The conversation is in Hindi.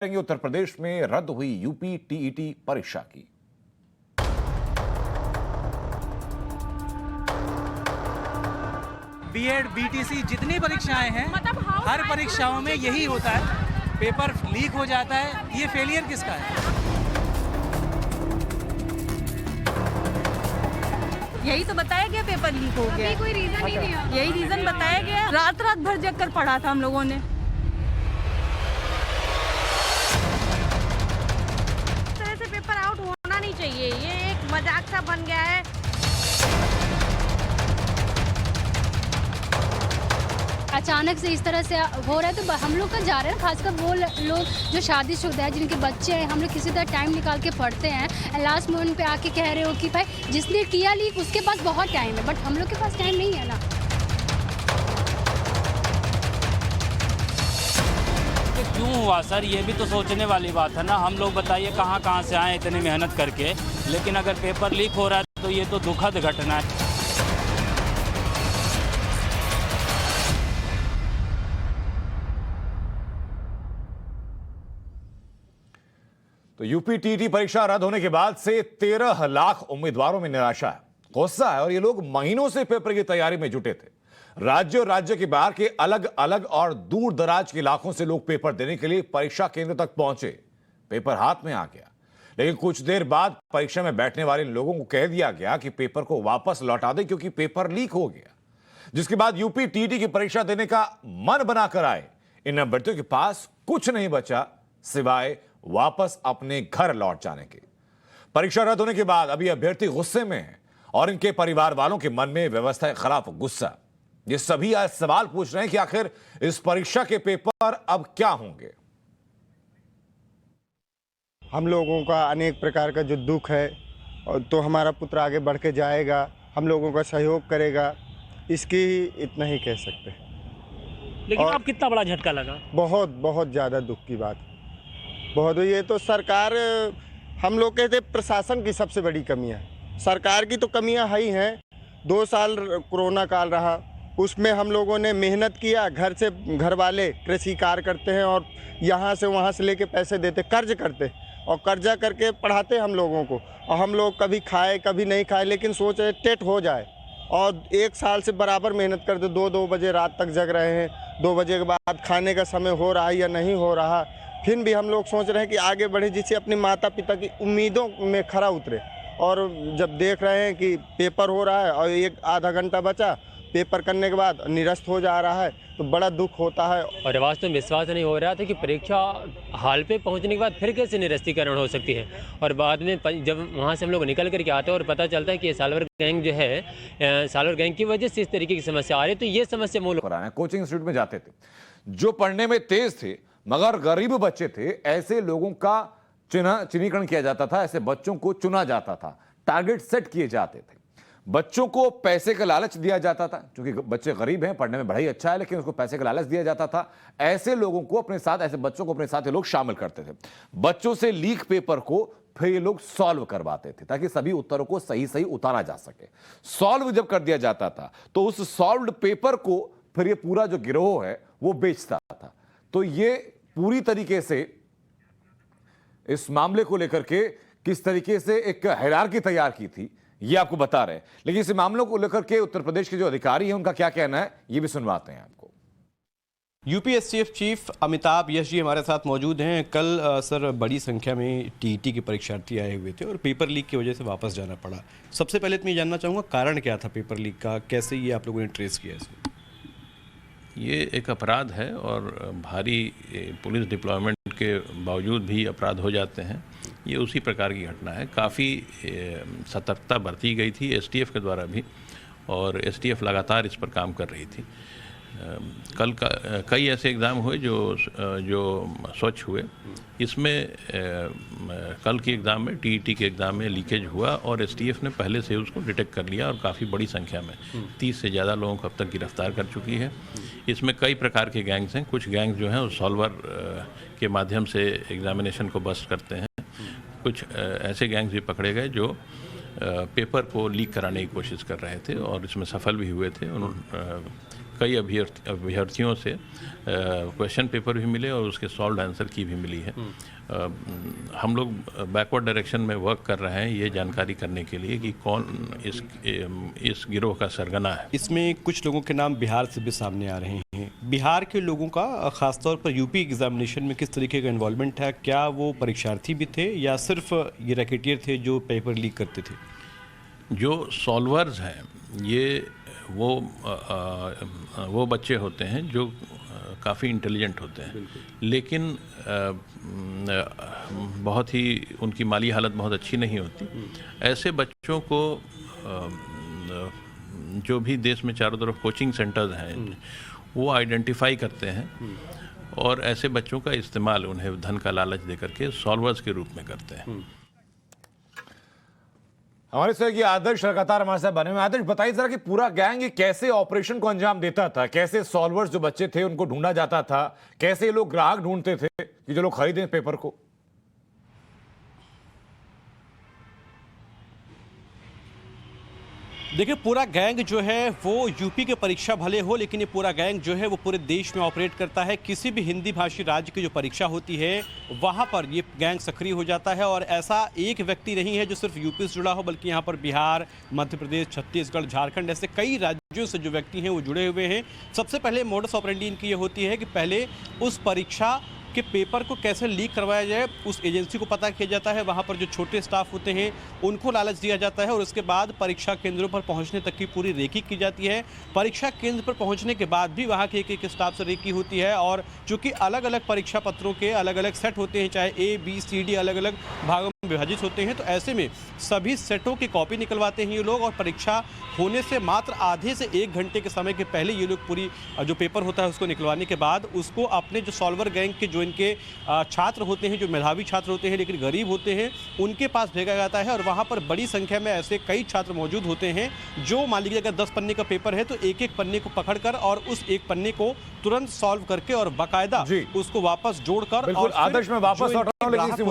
उत्तर प्रदेश में रद्द हुई यूपी टीईटी परीक्षा की। बीएड, बीटीसी जितनी परीक्षाएं हैं, हर परीक्षाओं में यही होता है, पेपर लीक हो जाता है। ये फेलियर किसका है? यही तो बताया गया, पेपर लीक हो गया। कोई रीजन ही नहीं है। यही रीजन बताया गया। रात रात भर जग कर पढ़ा था हम लोगों ने। इस तरह से पेपर आउट होना नहीं चाहिए, ये एक मजाक सा बन गया है। अचानक से इस तरह से हो रहा है तो हम लोग का जा रहे हैं, खासकर वो लोग जो शादीशुदा है, जिनके बच्चे हैं। हम लोग किसी तरह टाइम निकाल के पढ़ते हैं। लास्ट मोमेंट पे आके कह रहे हो कि भाई जिसने किया लीक उसके पास बहुत टाइम है, बट हम लोग के पास टाइम नहीं है ना। क्यों हुआ सर, ये भी तो सोचने वाली बात है ना। हम लोग बताइए कहाँ से आए इतनी मेहनत करके, लेकिन अगर पेपर लीक हो रहा है तो ये तो दुखद घटना है। तो यूपी टीईटी परीक्षा रद्द होने के बाद से 13 लाख उम्मीदवारों में निराशा है, गुस्सा है और ये लोग महीनों से पेपर की तैयारी में जुटे थे। राज्य और राज्य के बाहर के अलग अलग और दूर दराज के इलाकों से लोग पेपर देने के लिए परीक्षा केंद्र तक पहुंचे। पेपर हाथ में आ गया, लेकिन कुछ देर बाद परीक्षा में बैठने वाले लोगों को कह दिया गया कि पेपर को वापस लौटा दें क्योंकि पेपर लीक हो गया। जिसके बाद यूपी टीईटी की परीक्षा देने का मन बनाकर आए इन अभ्यर्थियों के पास कुछ नहीं बचा सिवाय वापस अपने घर लौट जाने के। परीक्षा रद्द होने के बाद अभी अभ्यर्थी गुस्से में हैं और इनके परिवार वालों के मन में व्यवस्था के खिलाफ गुस्सा। ये सभी आज सवाल पूछ रहे हैं कि आखिर इस परीक्षा के पेपर अब क्या होंगे। हम लोगों का अनेक प्रकार का जो दुख है, तो हमारा पुत्र आगे बढ़ के जाएगा, हम लोगों का सहयोग करेगा, इसकी इतना ही कह सकते हैं। लेकिन अब कितना बड़ा झटका लगा? बहुत बहुत ज़्यादा दुख की बात, बहुत। ये तो सरकार, हम लोग कहते प्रशासन की सबसे बड़ी कमी है। सरकार की तो कमियां है ही हैं। 2 साल कोरोना काल रहा, उसमें हम लोगों ने मेहनत किया। घर वाले कृषि कार्य करते हैं और यहाँ से वहाँ से लेके पैसे देते, कर्ज करते और कर्जा करके पढ़ाते हम लोगों को। और हम लोग कभी खाए कभी नहीं खाए, लेकिन सोच रहे टेट हो जाए। और 1 साल से बराबर मेहनत करते, 2-2 बजे रात तक जग रहे हैं। 2 बजे के बाद खाने का समय हो रहा है या नहीं हो रहा, फिर भी हम लोग सोच रहे हैं कि आगे बढ़े, जिससे अपने माता पिता की उम्मीदों में खरा उतरे। और जब देख रहे हैं कि पेपर हो रहा है और 1-आधा घंटा बचा, पेपर करने के बाद निरस्त हो जा रहा है, तो बड़ा दुख होता है। और वास्तव में विश्वास नहीं हो रहा था कि परीक्षा हाल पे पहुंचने के बाद फिर कैसे निरस्तीकरण हो सकती है। और बाद में जब वहां से हम लोग निकल करके आते हैं और पता चलता है कि ये सालवर गैंग जो है, सालवर गैंग की वजह से इस तरीके की समस्या आ रही है, तो ये समस्या मूल। कोचिंग इंस्टीट्यूट में जाते थे, जो पढ़ने में तेज थे मगर गरीब बच्चे थे, ऐसे लोगों का चिन्हीकरण किया जाता था, ऐसे बच्चों को चुना जाता था, टारगेट सेट किए जाते थे। बच्चों को पैसे का लालच दिया जाता था, क्योंकि बच्चे गरीब हैं, पढ़ने में बड़ा ही अच्छा है, लेकिन उसको पैसे का लालच दिया जाता था। ऐसे लोगों को अपने साथ, ऐसे बच्चों को अपने साथ ये लोग शामिल करते थे। बच्चों से लीक पेपर को फिर ये लोग सॉल्व करवाते थे ताकि सभी उत्तरों को सही सही उतारा जा सके। सॉल्व जब कर दिया जाता था तो उस सॉल्व्ड पेपर को फिर ये पूरा जो गिरोह है वो बेचता था। तो ये पूरी तरीके से इस मामले को लेकर के किस तरीके से एक हायरार्की तैयार की थी ये आपको बता रहे हैं, लेकिन इस मामलों को लेकर के उत्तर प्रदेश के जो अधिकारी हैं उनका क्या कहना है ये भी सुनवाते हैं आपको। UP STF chief Amitabh Yash ji हमारे साथ मौजूद हैं। कल सर बड़ी संख्या में टीईटी के परीक्षार्थी आए हुए थे और पेपर लीक की वजह से वापस जाना पड़ा। सबसे पहले तो मैं जानना चाहूँगा कारण क्या था पेपर लीक का, कैसे ये आप लोगों ने ट्रेस किया इसको? ये एक अपराध है और भारी पुलिस डिप्लॉयमेंट के बावजूद भी अपराध हो जाते हैं। ये उसी प्रकार की घटना है। काफ़ी सतर्कता बरती गई थी एसटीएफ के द्वारा भी, और एसटीएफ लगातार इस पर काम कर रही थी। कल का कई ऐसे एग्ज़ाम हुए जो स्वच्छ हुए। इसमें कल के एग्ज़ाम में, टीईटी के एग्ज़ाम में लीकेज हुआ और एसटीएफ ने पहले से उसको डिटेक्ट कर लिया और काफ़ी बड़ी संख्या में 30 से ज़्यादा लोगों को अब तक गिरफ्तार कर चुकी है। इसमें कई प्रकार के गैंग्स हैं। कुछ गैंग्स जो हैं वो सॉल्वर के माध्यम से एग्जामिनेशन को बस्ट करते हैं। कुछ ऐसे गैंग्स भी पकड़े गए जो पेपर को लीक कराने की कोशिश कर रहे थे और इसमें सफल भी हुए थे। उन्होंने कई अभ्यर्थियों से क्वेश्चन पेपर भी मिले और उसके सॉल्व आंसर की भी मिली है। हम लोग बैकवर्ड डायरेक्शन में वर्क कर रहे हैं ये जानकारी करने के लिए कि कौन इस गिरोह का सरगना है। इसमें कुछ लोगों के नाम बिहार से भी सामने आ रहे हैं। बिहार के लोगों का खासतौर पर यूपी एग्जामिनेशन में किस तरीके का इन्वॉल्वमेंट है? क्या वो परीक्षार्थी भी थे या सिर्फ ये रैकेटियर थे जो पेपर लीक करते थे? जो सॉल्वर्स हैं ये वो बच्चे होते हैं जो काफ़ी इंटेलिजेंट होते हैं, लेकिन बहुत ही उनकी माली हालत बहुत अच्छी नहीं होती। ऐसे बच्चों को जो भी देश में चारों तरफ कोचिंग सेंटर्स हैं वो आइडेंटिफाई करते हैं और ऐसे बच्चों का इस्तेमाल उन्हें धन का लालच देकर के सॉल्वर्स के रूप में करते हैं। हमारे सहयोगी आदर्श लगातार हमारे साथ बने हुए। आदर्श, बताइए जरा कि पूरा गैंग ये कैसे ऑपरेशन को अंजाम देता था? कैसे सॉल्वर्स जो बच्चे थे उनको ढूंढा जाता था? कैसे ये लोग ग्राहक ढूंढते थे कि जो लोग खरीदें पेपर को? देखिए, पूरा गैंग जो है वो यूपी के परीक्षा भले हो, लेकिन ये पूरा गैंग जो है वो पूरे देश में ऑपरेट करता है। किसी भी हिंदी भाषी राज्य की जो परीक्षा होती है वहाँ पर ये गैंग सक्रिय हो जाता है। और ऐसा एक व्यक्ति नहीं है जो सिर्फ यूपी से जुड़ा हो, बल्कि यहाँ पर बिहार, मध्य प्रदेश, छत्तीसगढ़, झारखंड ऐसे कई राज्यों से जो व्यक्ति हैं वो जुड़े हुए हैं। सबसे पहले मोडस ऑपरेंडी इनकी ये होती है कि पहले उस परीक्षा कि पेपर को कैसे लीक करवाया जाए उस एजेंसी को पता किया जाता है। वहाँ पर जो छोटे स्टाफ होते हैं उनको लालच दिया जाता है और उसके बाद परीक्षा केंद्रों पर पहुँचने तक की पूरी रेकी की जाती है। परीक्षा केंद्र पर पहुँचने के बाद भी वहाँ के एक स्टाफ से रेकी होती है। और चूँकि अलग अलग परीक्षा पत्रों के अलग अलग सेट होते हैं, चाहे A, B, C, D अलग अलग भागों में विभाजित होते हैं, तो ऐसे में सभी सेटों की कॉपी निकलवाते हैं ये लोग। और परीक्षा होने से मात्र आधे से 1 घंटे के समय के पहले ये लोग पूरी जो पेपर होता है उसको निकलवाने के बाद उसको अपने जो सॉल्वर गैंग के जो इनके छात्र होते हैं, जो मेधावी छात्र होते हैं लेकिन गरीब होते हैं, उनके पास भेजा जाता है। और वहाँ पर बड़ी संख्या में ऐसे कई छात्र मौजूद होते हैं जो मान लीजिए अगर 10 पन्ने का पेपर है तो एक एक पन्ने को पकड़कर और उस एक पन्ने को तुरंत सॉल्व करके और बाकायदा उसको वापस जोड़कर। आदर्श में वापस लौट रहा हूं, लेकिन